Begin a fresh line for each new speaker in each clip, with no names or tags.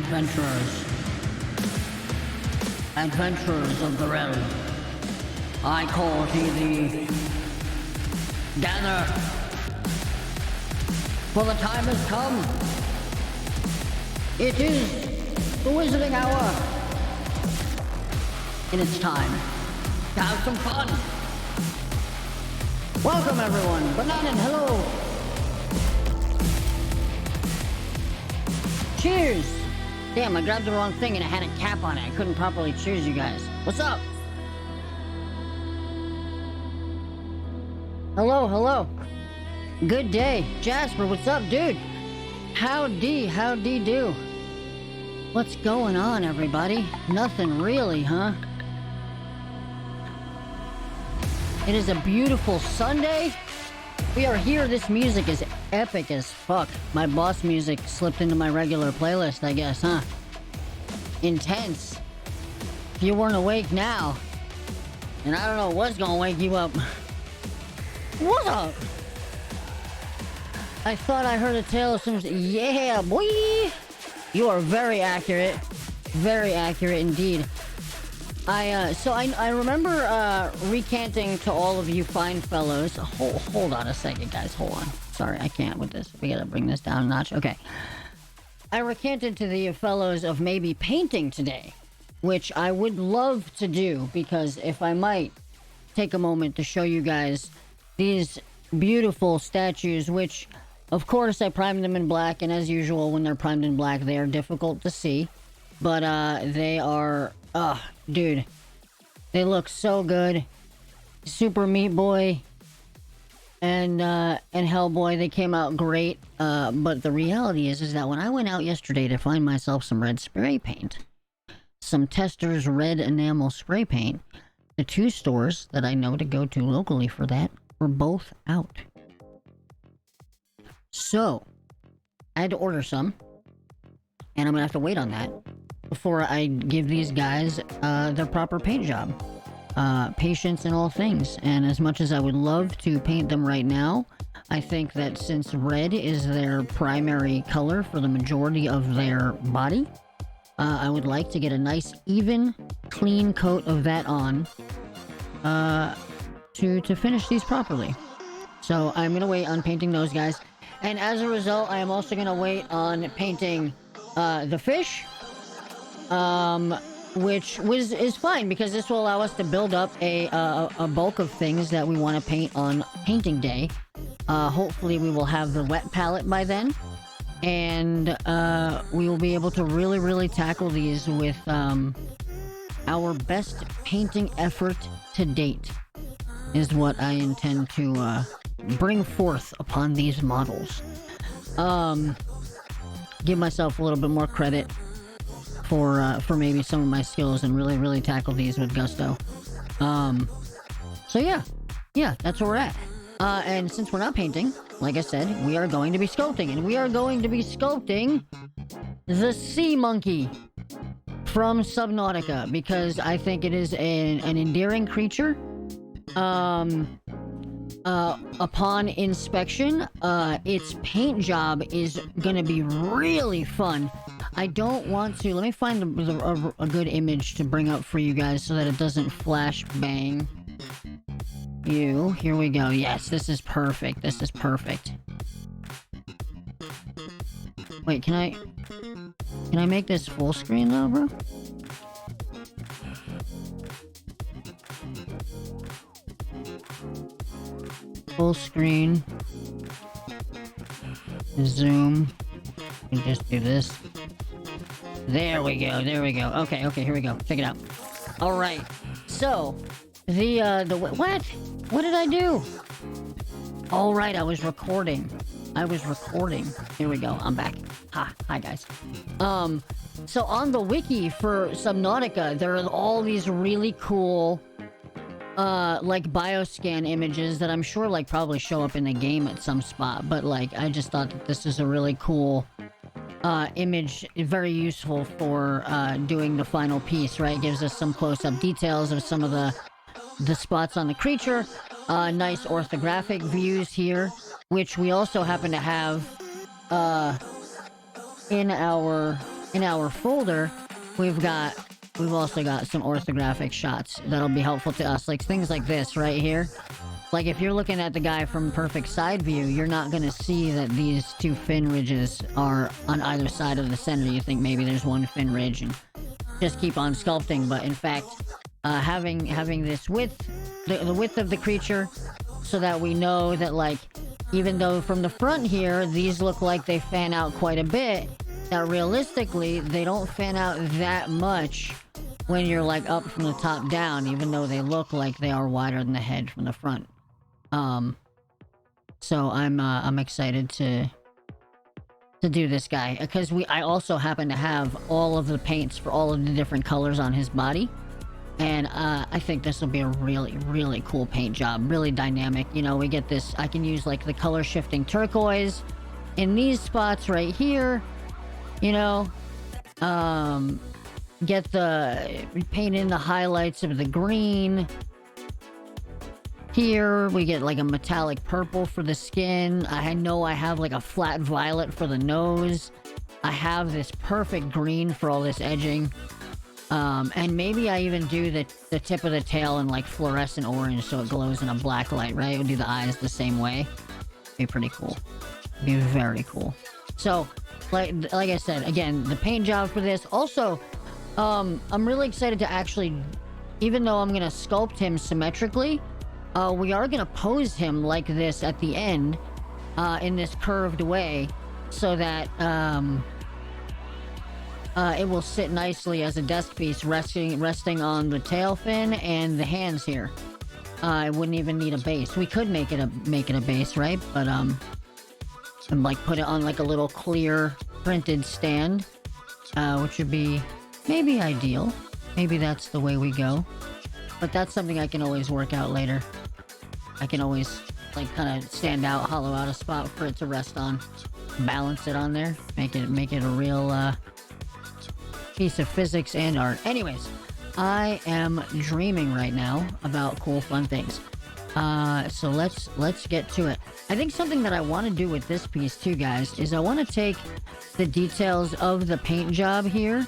adventurers. Adventurers of the realm. I call thee gather. For the time has come. It is the Wizarding Hour. And it's time to have some fun. Welcome everyone. Bananan, hello. Cheers. Damn, I grabbed the wrong thing and it had a cap on it. I couldn't properly cheers you guys. What's up? Hello, hello. Good day. Jasper, what's up, dude? Howdy do. What's going on, everybody? Nothing really, huh? It is a beautiful Sunday. We are here. This music is epic as fuck. My boss music slipped into my regular playlist, I guess, huh? Intense. If you weren't awake now, and I don't know what's gonna wake you up. What's up? I thought I heard a tale of some... Yeah, boy! You are very accurate. Very accurate indeed. I remember, recanting to all of you fine fellows... Hold on a second, guys. Hold on. Sorry, I can't with this. We gotta bring this down a notch. Okay. I recanted to the fellows of maybe painting today, which I would love to do, because if I might take a moment to show you guys these beautiful statues, which... Of course, I primed them in black, and as usual, when they're primed in black, they are difficult to see. But, they are... dude. They look so good. Super Meat Boy and Hellboy, they came out great. But the reality is that when I went out yesterday to find myself some red spray paint, some Tester's red enamel spray paint, the two stores that I know to go to locally for that were both out. So, I had to order some, and I'm gonna have to wait on that before I give these guys their proper paint job. Patience in all things, and as much as I would love to paint them right now, I think that since red is their primary color for the majority of their body, I would like to get a nice, even, clean coat of that on to finish these properly. So, I'm gonna wait on painting those guys. And as a result, I am also going to wait on painting the fish, which is fine, because this will allow us to build up a bulk of things that we want to paint on painting day. Hopefully we will have the wet palette by then, and we will be able to really tackle these with our best painting effort to date, is what I intend to bring forth upon these models. Give myself a little bit more credit for maybe some of my skills, and really tackle these with gusto. So yeah, that's where we're at. And since we're not painting, like I said, we are going to be sculpting, and we are going to be sculpting the sea monkey from Subnautica, because I think it is an endearing creature. Upon inspection, its paint job is gonna be really fun. I don't want to... Let me find a good image to bring up for you guys so that it doesn't flash bang. Here we go. Yes, this is perfect. This is perfect. Wait, can I make this full screen though, bro? Full screen. Zoom. And just do this. There we go. Okay, here we go. Check it out. Alright. So, what? What did I do? Alright, I was recording. Here we go. I'm back. Hi guys. So on the wiki for Subnautica, there are all these really cool like bioscan images that I'm sure like probably show up in the game at some spot, but like I just thought that this is a really cool image, very useful for doing the final piece, right? It gives us some close-up details of some of the spots on the creature, nice orthographic views here, which we also happen to have in our in our folder, we've also got some orthographic shots that'll be helpful to us, like things like this right here. Like if you're looking at the guy from perfect side view, you're not going to see that these two fin ridges are on either side of the center. You think maybe there's one fin ridge and just keep on sculpting, but in fact, having this width, the width of the creature, so that we know that, like, even though from the front here these look like they fan out quite a bit, that realistically they don't fan out that much when you're like up from the top down, even though they look like they are wider than the head from the front. So I'm excited to do this guy, because I also happen to have all of the paints for all of the different colors on his body, and I think this will be a really, really cool paint job, really dynamic. You know, we get this, I can use like the color shifting turquoise in these spots right here, you know, paint in the highlights of the green. Here, we get like a metallic purple for the skin. I know I have like a flat violet for the nose. I have this perfect green for all this edging. And maybe I even do the tip of the tail in like fluorescent orange so it glows in a black light, right? We'll do the eyes the same way. Be pretty cool. Be very cool. So, like I said, again, the paint job for this. Also, I'm really excited to actually, even though I'm going to sculpt him symmetrically, we are going to pose him like this at the end, in this curved way, so that it will sit nicely as a desk piece, resting on the tail fin and the hands here. I wouldn't even need a base. We could make it a base, right? But and like put it on like a little clear printed stand, which would be maybe ideal. Maybe that's the way we go. But that's something I can always work out later. I can always, like, kind of stand out, hollow out a spot for it to rest on. Balance it on there. Make it a real, piece of physics and art. Anyways, I am dreaming right now about cool, fun things. So let's get to it. I think something that I want to do with this piece, too, guys, is I want to take the details of the paint job here,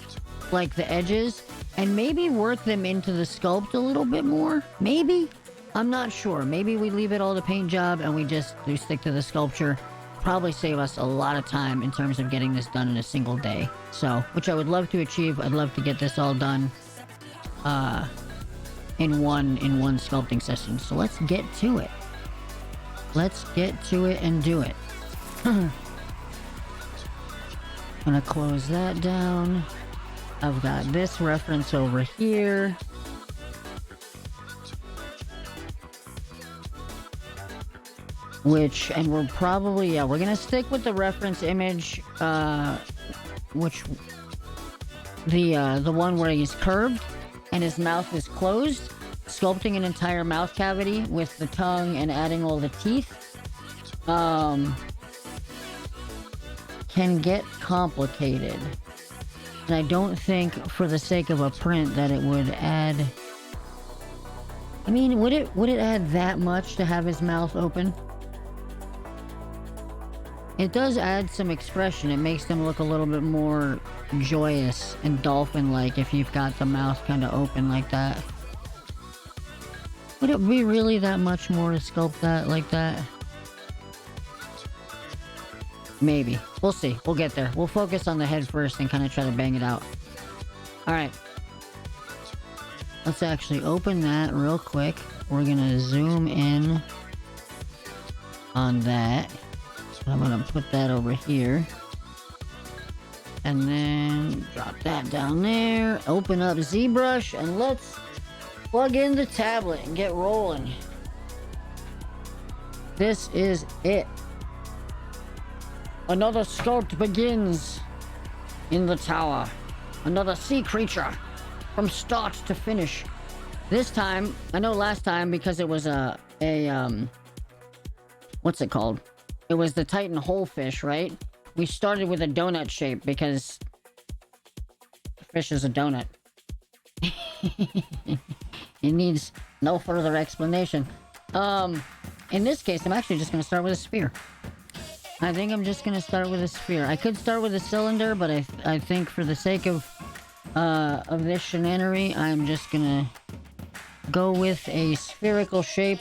like the edges, and maybe work them into the sculpt a little bit more. Maybe? I'm not sure. Maybe we leave it all to paint job and we just stick to the sculpture. Probably save us a lot of time in terms of getting this done in a single day. So, which I would love to achieve. I'd love to get this all done in one sculpting session. So let's get to it. Let's get to it and do it. Gonna close that down. I've got this reference over here. And we're probably, yeah, we're gonna stick with the reference image, which, the one where he's curved and his mouth is closed, sculpting an entire mouth cavity with the tongue and adding all the teeth, can get complicated. And I don't think, for the sake of a print, that it would add... I mean, would it add that much to have his mouth open? It does add some expression. It makes them look a little bit more joyous and dolphin-like if you've got the mouth kind of open like that. Would it be really that much more to sculpt that like that? Maybe. We'll see. We'll get there. We'll focus on the head first and kind of try to bang it out. Alright. Let's actually open that real quick. We're gonna zoom in on that. I'm gonna put that over here. And then drop that down there. Open up ZBrush and let's plug in the tablet and get rolling. This is it. Another sculpt begins in the tower. Another sea creature from start to finish. This time, I know last time because it was what's it called? It was the Titan whole fish, right? We started with a donut shape because the fish is a donut. It needs no further explanation. In this case, I'm actually just going to start with a spear. I think I'm just gonna start with a sphere. I could start with a cylinder, but I think for the sake of this shenanery, I'm just gonna go with a spherical shape.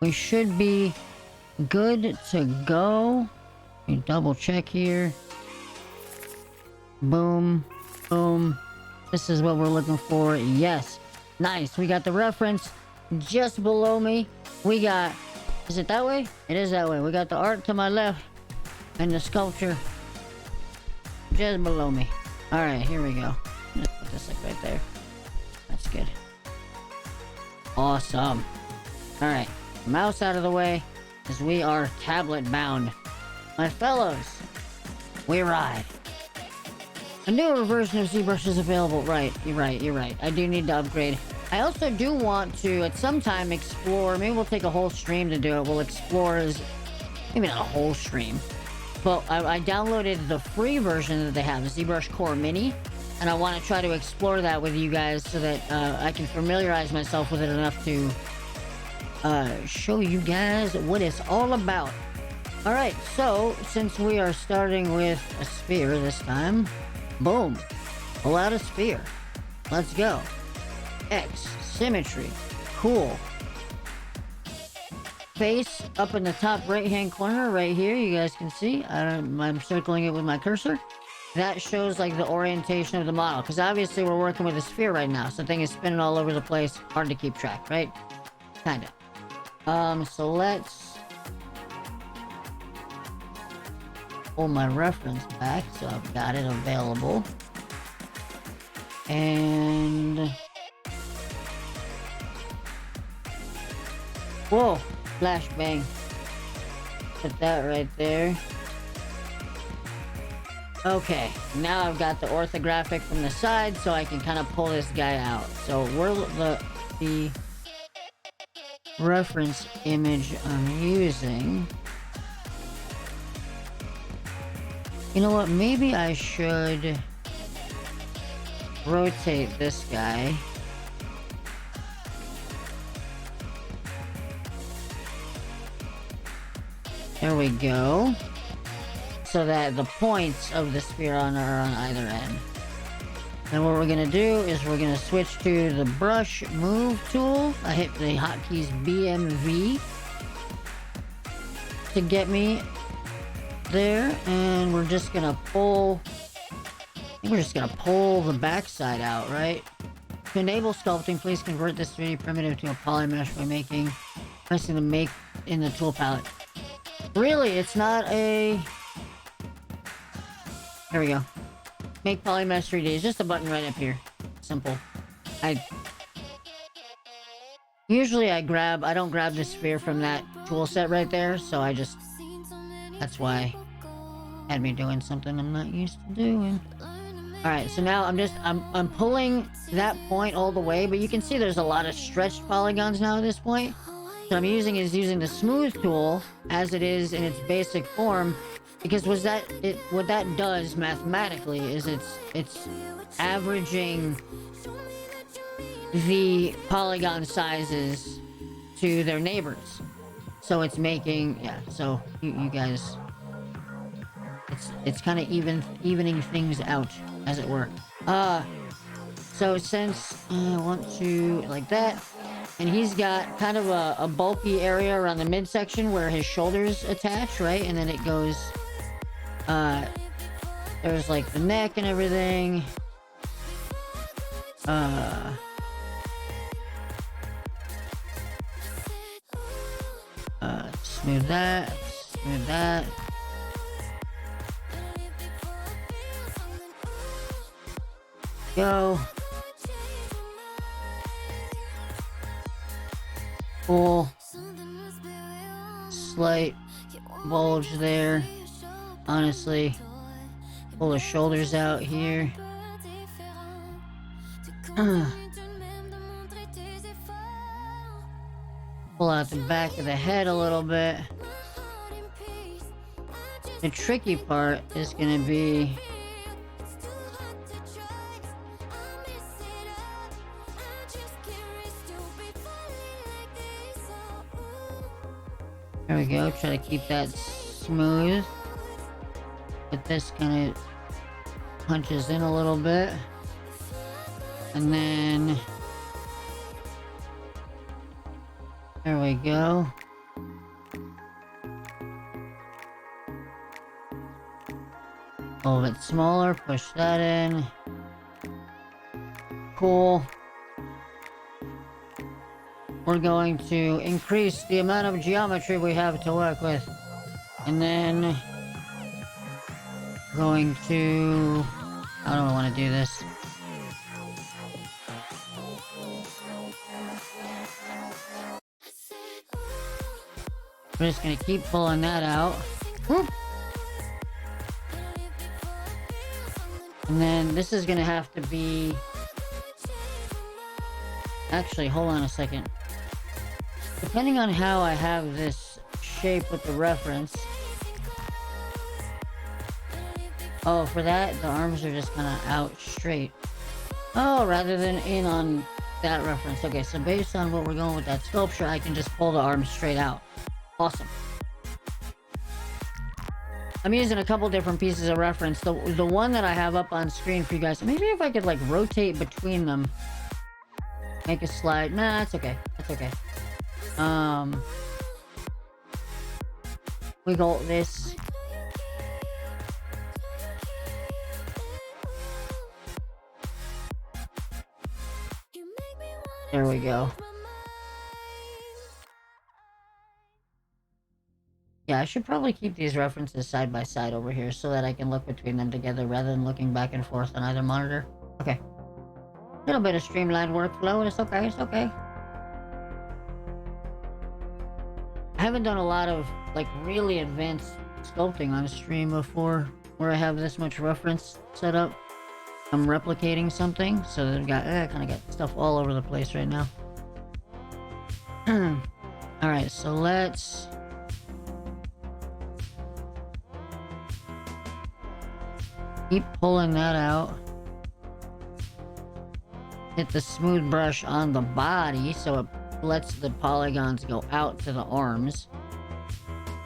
We should be good to go. Let me double check here. Boom, boom. This is what we're looking for. Yes, nice. We got the reference just below me. We got, is it that way? It is that way. We got the art to my left and the sculpture just below me. All right, here we go. Let's put this like right there. That's good. Awesome. All right, mouse out of the way, as we are tablet bound. My fellows, we ride. A newer version of ZBrush is available. Right, you're right. I do need to upgrade. I also do want to, at some time, explore. Maybe we'll take a whole stream to do it. We'll explore as, maybe not a whole stream. But I downloaded the free version that they have, ZBrush Core Mini. And I want to try to explore that with you guys so that I can familiarize myself with it enough to show you guys what it's all about. Alright, so since we are starting with a sphere this time, boom, pull out a sphere. Let's go. X, symmetry, cool. Face up in the top right hand corner right here, you guys can see. I'm circling it with my cursor. That shows like the orientation of the model, because obviously we're working with a sphere right now, so the thing is spinning all over the place. Hard to keep track, right? Kinda. So let's pull my reference back, so I've got it available. And whoa, flashbang. Put that right there. Okay, now I've got the orthographic from the side, so I can kind of pull this guy out. So we're the reference image I'm using. You know what? Maybe I should rotate this guy. There we go. So that the points of the sphere are on either end. And what we're gonna do is we're gonna switch to the brush move tool. I hit the hotkeys BMV to get me there, and we're just gonna pull. I think we're just gonna pull the backside out, right? To enable sculpting, please convert this 3D primitive to a polymesh by pressing the make in the tool palette. Really, it's not a. There we go. Make polymesh 3D. It's just a button right up here. Simple. Usually I don't grab the sphere from that tool set right there, so that's why had me doing something I'm not used to doing. Alright, so now I'm pulling that point all the way, but you can see there's a lot of stretched polygons now at this point. So I'm using the smooth tool as it is in its basic form. Because what that does mathematically is it's averaging the polygon sizes to their neighbors. So it's making, yeah, so you guys, it's kind of evening things out, as it were. So since I want to, like that, and he's got kind of a bulky area around the midsection where his shoulders attach, right? And then it goes, there's like the neck and everything. Smooth that, smooth that. Go. Cool. Slight bulge there. Honestly, pull the shoulders out here. Pull out the back of the head a little bit. The tricky part is gonna be there we go, try to keep that smooth. But this kind of punches in a little bit. And then there we go. A little bit smaller, push that in. Cool. We're going to increase the amount of geometry we have to work with. And then going to... how do I want to do this? We're just gonna keep pulling that out. Whoop. And then this is gonna have to be... actually, hold on a second. Depending on how I have this shape with the reference... oh, for that, the arms are just kind of out straight. Oh, rather than in on that reference. Okay, so based on what we're going with that sculpture, I can just pull the arms straight out. Awesome. I'm using a couple different pieces of reference. The one that I have up on screen for you guys, maybe if I could like rotate between them. Make a slide. Nah, that's okay. That's okay. Wiggle this. There we go. Yeah, I should probably keep these references side by side over here so that I can look between them together rather than looking back and forth on either monitor. Okay. A little bit of streamlined workflow. It's okay, it's okay. I haven't done a lot of, like, really advanced sculpting on stream before where I have this much reference set up. I'm replicating something, so that I've got, kind of got stuff all over the place right now. Alright, so let's... keep pulling that out. Hit the smooth brush on the body so it lets the polygons go out to the arms.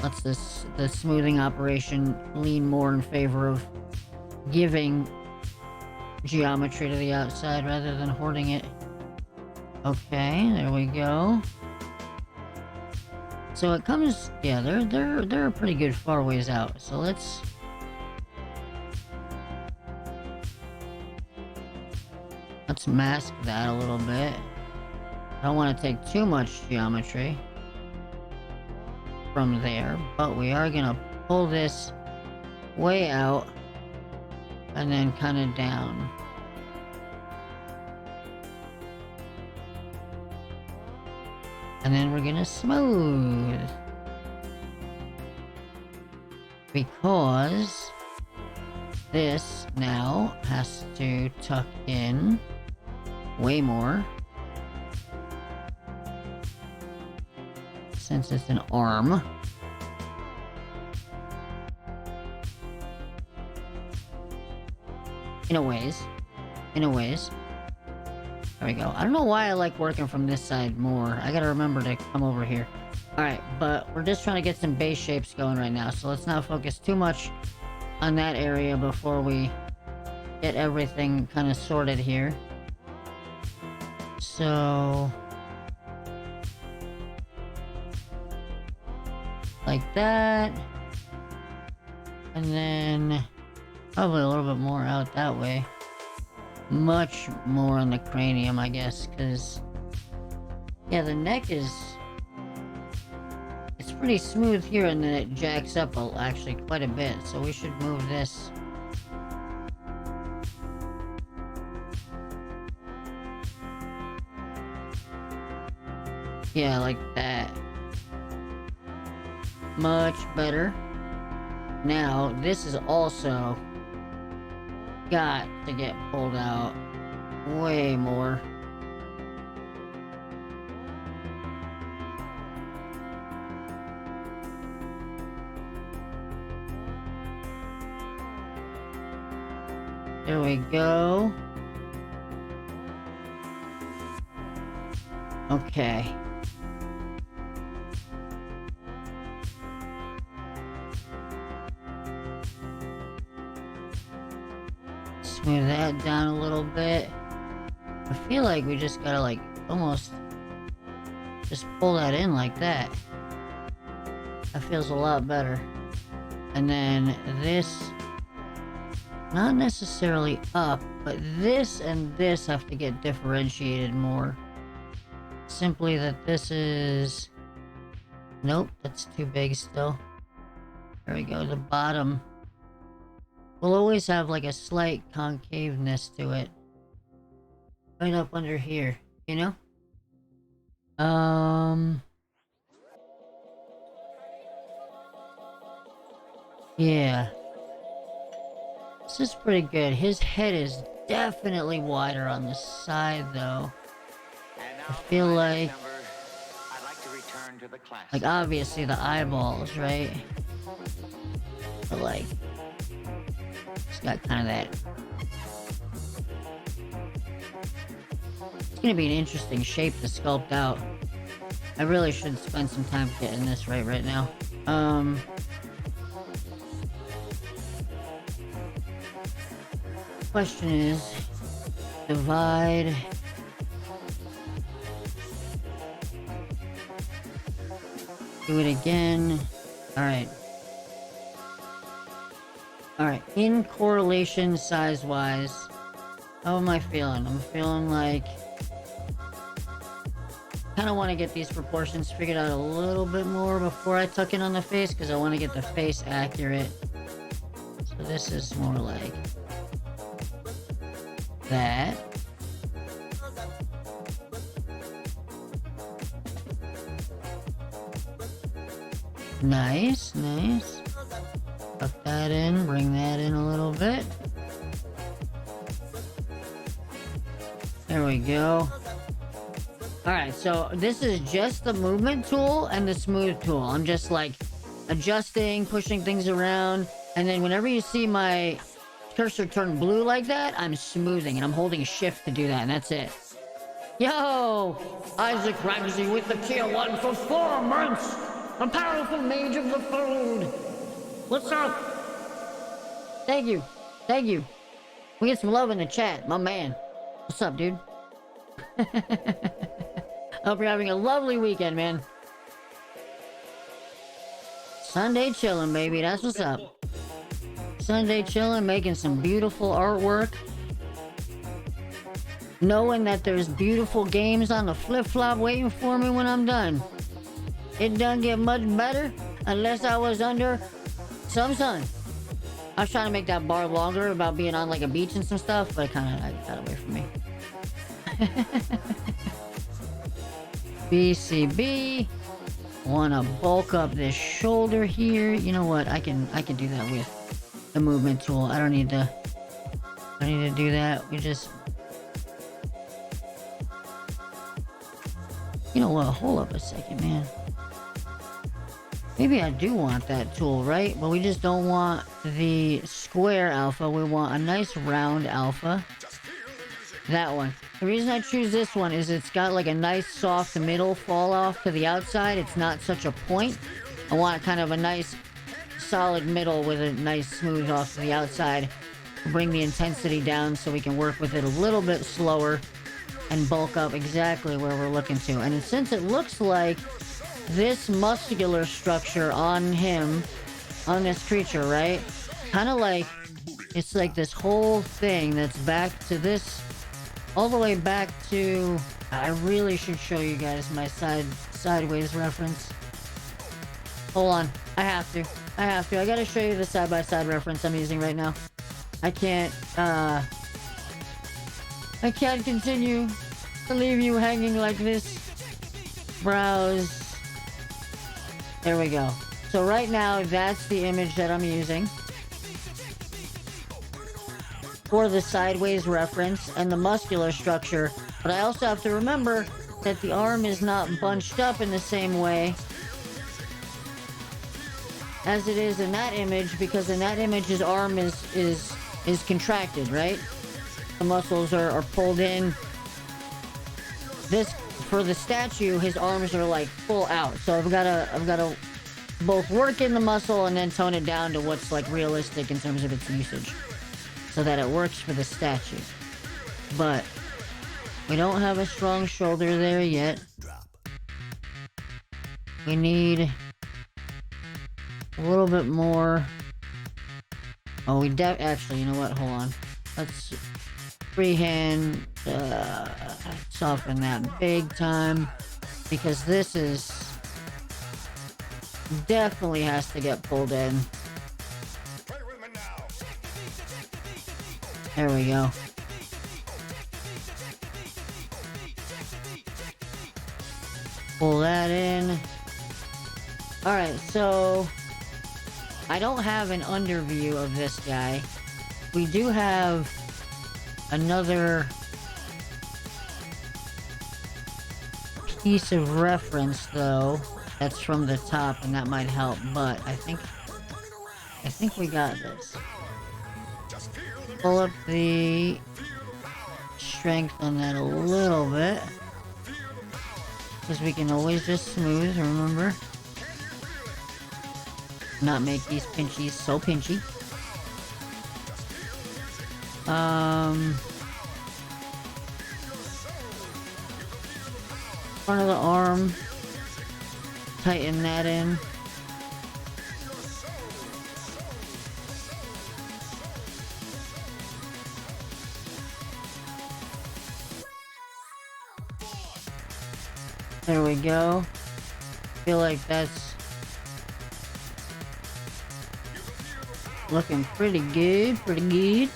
Lets the smoothing operation lean more in favor of giving geometry to the outside rather than hoarding it. Okay, there we go. So it comes, yeah, they're a pretty good far ways out. So let's mask that a little bit. I don't want to take too much geometry from there, but we are gonna pull this way out and then kind of down. And then we're gonna smooth. Because this now has to tuck in way more. Since it's an arm. In a ways. There we go. I don't know why I like working from this side more. I gotta remember to come over here. Alright, but we're just trying to get some base shapes going right now, so let's not focus too much on that area before we get everything kind of sorted here. So... like that. And then probably a little bit more out that way. Much more on the cranium, I guess, because yeah, the neck is, it's pretty smooth here, and then it jacks up actually quite a bit, so we should move this. Yeah, like that. Much better. Now, this is also got to get pulled out way more. There we go. Okay. Move that down a little bit. I feel like we just gotta like almost just pull that in like that. That feels a lot better. And then this, not necessarily up, but this and this have to get differentiated more. Simply that this is... Nope, that's too big still. There we go, the bottom will always have like a slight concaveness to it. Right up under here, you know? Yeah. This is pretty good. His head is definitely wider on the side, though. I feel like obviously the eyeballs, right? But like, it's got kind of that. It's gonna be an interesting shape to sculpt out. I really should spend some time getting this right now. Question is, divide. Do it again. Alright. Alright, in correlation size-wise, how am I feeling? I'm feeling like... kind of want to get these proportions figured out a little bit more before I tuck in on the face, because I want to get the face accurate. So this is more like... that. Nice, nice. Tuck that in, bring that in a little bit. There we go. Alright, so this is just the movement tool and the smooth tool. I'm just like adjusting, pushing things around, and then whenever you see my cursor turn blue like that, I'm smoothing, and I'm holding shift to do that, and that's it. Yo! Isaac Ramsey with the tier 1 for 4 months! A powerful mage of the food! What's up? Thank you. Thank you. We get some love in the chat, my man. What's up, dude? Hope you're having a lovely weekend, man. Sunday chillin', baby. That's what's up. Sunday chillin', making some beautiful artwork. Knowing that there's beautiful games on the flip-flop waiting for me when I'm done. It doesn't get much better unless I was under some sun. I was trying to make that bar longer about being on like a beach and some stuff, but it got away from me. BCB. Wanna bulk up this shoulder here. You know what? I can do that with the movement tool. I don't need to do that. We just... You know what? Hold up a second, man. Maybe I do want that tool, right? But we just don't want the square alpha. We want a nice round alpha. That one. The reason I choose this one is it's got like a nice soft middle fall off to the outside. It's not such a point. I want kind of a nice solid middle with a nice smooth off to the outside. Bring the intensity down so we can work with it a little bit slower and bulk up exactly where we're looking to. And since it looks like this muscular structure on him, on this creature, right? Kind of like, it's like this whole thing that's back to this, all the way back to, I really should show you guys my sideways reference. Hold on, I have to. I gotta show you the side-by-side reference I'm using right now. I can't continue to leave you hanging like this. Browse. There we go. So right now, that's the image that I'm using for the sideways reference and the muscular structure. But I also have to remember that the arm is not bunched up in the same way as it is in that image, because in that image his arm is contracted, right? The muscles are pulled in. This, for the statue, his arms are like full out. So I've gotta both work in the muscle and then tone it down to what's like realistic in terms of its usage. so that it works for the statue. But we don't have a strong shoulder there yet. We need a little bit more. Oh, actually, you know what? Hold on. Let's freehand soften that big time, because this is definitely has to get pulled in. There we go. Pull that in. Alright, so I don't have an underview of this guy. We do have another piece of reference though that's from the top, and that might help, but I think we got this. Pull up the strength on that a little bit, because we can always just smooth, remember? Not make these pinchies so pinchy. Front of the arm, tighten that in. There we go. Feel like that's looking pretty good, pretty good.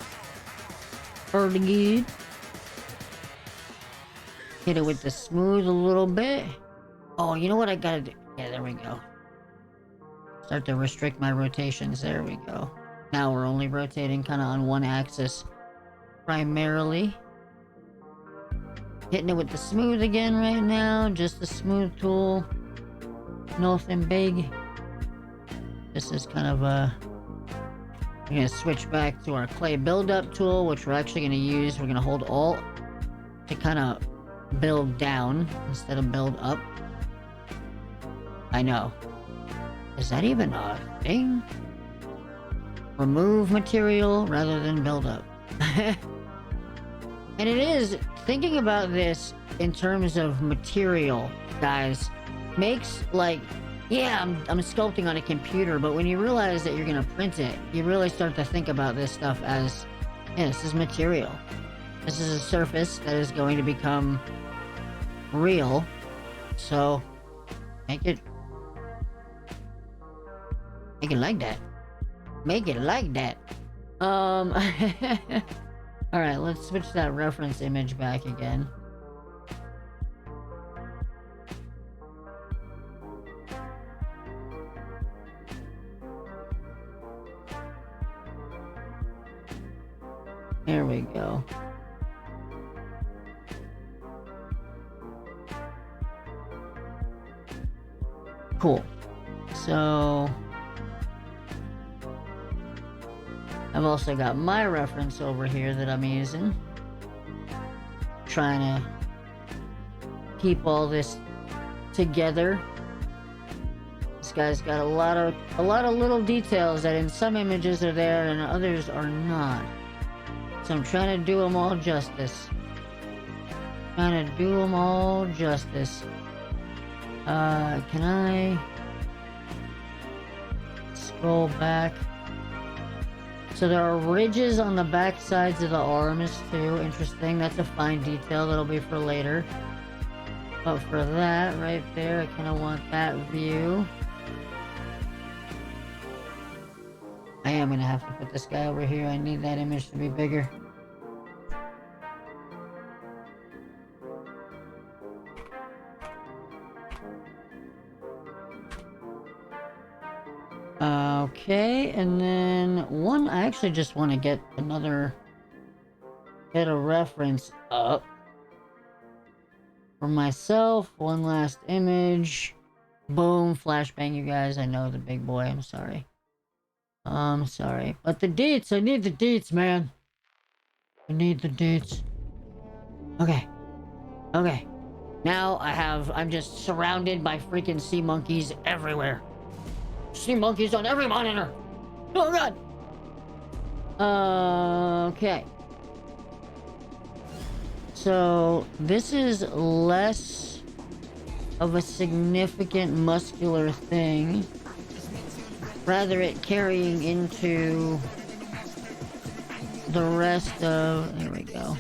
Hit it with the smooth a little bit. Oh, you know what I gotta do? Yeah, there we go. Start to restrict my rotations. There we go. Now we're only rotating kind of on one axis primarily. Hitting it with the smooth again right now. Just the smooth tool. Nothing big. This is kind of a... We're going to switch back to our clay build-up tool, which we're actually going to use. We're going to hold Alt to kind of build down instead of build up. I know. Is that even a thing? Remove material rather than build up. And it is, thinking about this in terms of material, guys, makes like... Yeah, I'm sculpting on a computer, but when you realize that you're gonna print it, you really start to think about this stuff as, yeah, this is material. This is a surface that is going to become real. So, make it like that. Make it like that. Alright, let's switch that reference image back again. There we go. Cool. So I've also got my reference over here that I'm using. Trying to keep all this together. This guy's got a lot of little details that in some images are there and others are not. So I'm trying to do them all justice. Can I scroll back? So there are ridges on the back sides of the arms too. Interesting. That's a fine detail that'll be for later. But for that right there, I kind of want that view. I am gonna have to put this guy over here. I need that image to be bigger. Okay, and then I actually just want to get another bit of reference up for myself. One last image. Boom, flashbang, you guys. I know the big boy. I'm sorry. Sorry. But the deets, I need the deets, man. I need the deets. Okay. Okay. Now I'm just surrounded by freaking sea monkeys everywhere. Sea monkeys on every monitor. Oh god. Okay. So, this is less of a significant muscular thing. Rather it carrying into the rest of... There we go.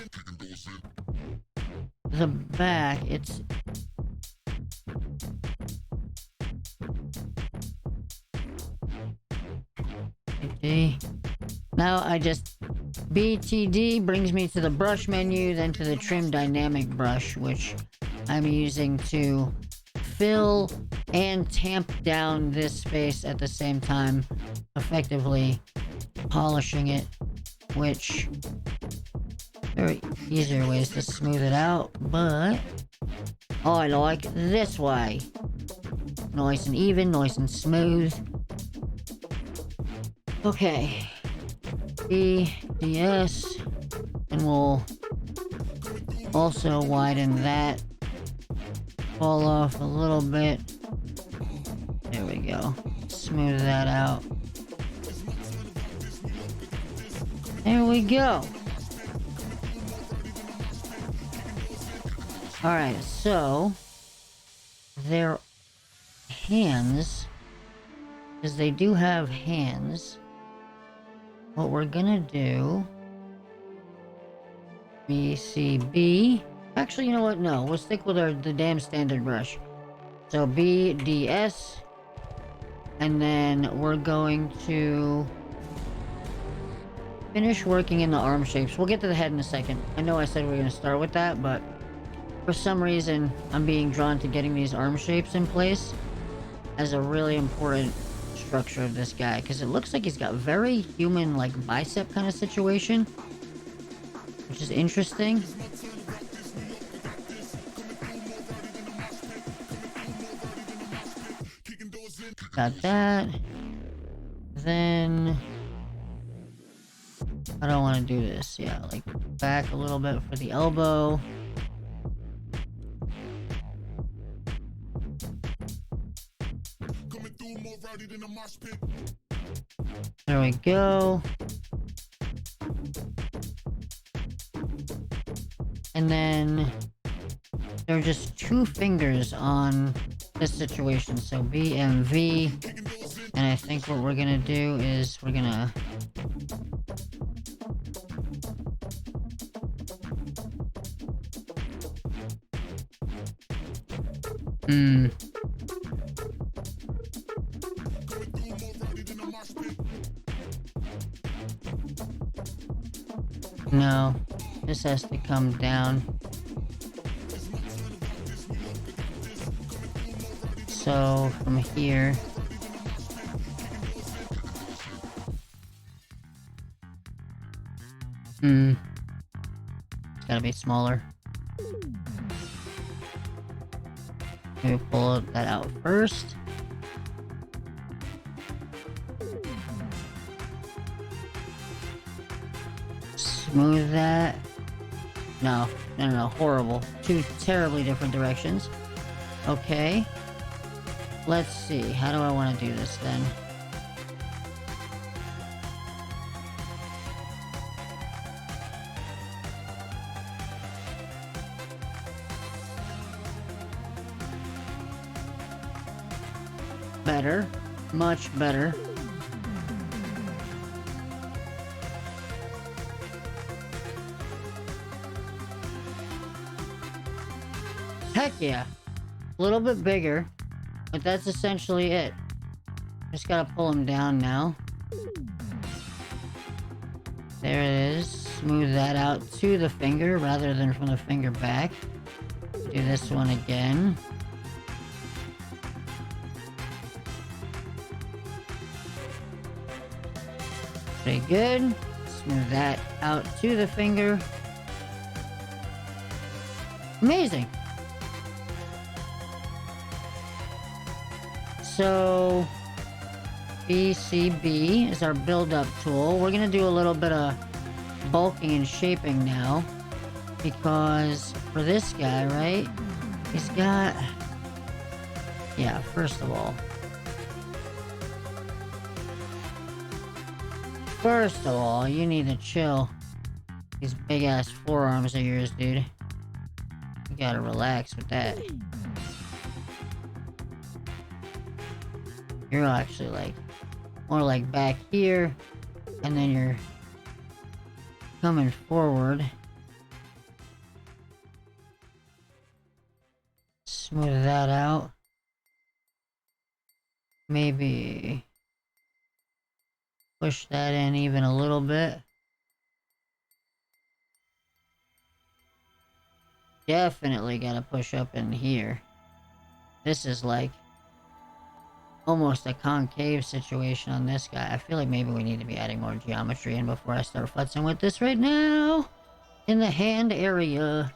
The back, it's... Now I just... BTD brings me to the brush menu, then to the trim dynamic brush, which I'm using to fill and tamp down this space at the same time, effectively polishing it, which there are easier ways to smooth it out, but I like this way. Nice and even, nice and smooth. Okay. BDS, and we'll also widen that. Fall off a little bit. There we go. Smooth that out. There we go. Alright, so their hands, because they do have hands, what we're gonna do, BCB, actually, you know what, no, we'll stick with the damn standard brush. So BDS, and then we're going to finish working in the arm shapes. We'll get to the head in a second. I know I said we were gonna start with that, but for some reason, I'm being drawn to getting these arm shapes in place as a really important structure of this guy, because it looks like he's got very human, like, bicep kind of situation, which is interesting. Got that. Then I don't want to do this. Yeah, like back a little bit for the elbow. There we go. And then there are just two fingers on this situation, so B and V. And I think what we're gonna do is we're gonna no, this has to come down. So from here, it's gotta be smaller. Maybe pull that out first. Smooth that. No, horrible. Two terribly different directions. Okay. Let's see, how do I want to do this then? Better. Much better. Heck yeah. A little bit bigger. But that's essentially it. Just gotta pull him down now. There it is. Smooth that out to the finger rather than from the finger back. Do this one again. Pretty good. Smooth that out to the finger. Amazing. So, BCB is our build-up tool. We're gonna do a little bit of bulking and shaping now, because for this guy, right, he's got, yeah, first of all, First of all, you need to chill. These big ass forearms of yours, dude. You gotta relax with that. You're actually like more like back here, and then you're coming forward. Smooth that out. Maybe push that in even a little bit. Definitely gotta push up in here. This is like almost a concave situation on this guy. I feel like maybe we need to be adding more geometry in before I start futzing with this right now. In the hand area.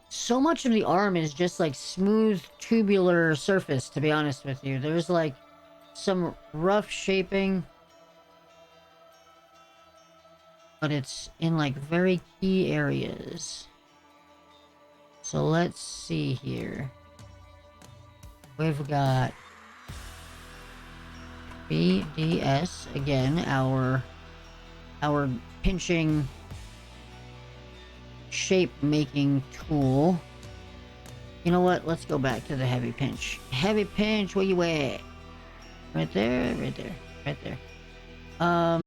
So much of the arm is just like smooth tubular surface, to be honest with you. There's like some rough shaping, but it's in like very key areas. So let's see here. We've got BDS again, our pinching shape making tool. You know what? Let's go back to the heavy pinch. Heavy pinch, where you at? Right there, right there, right there.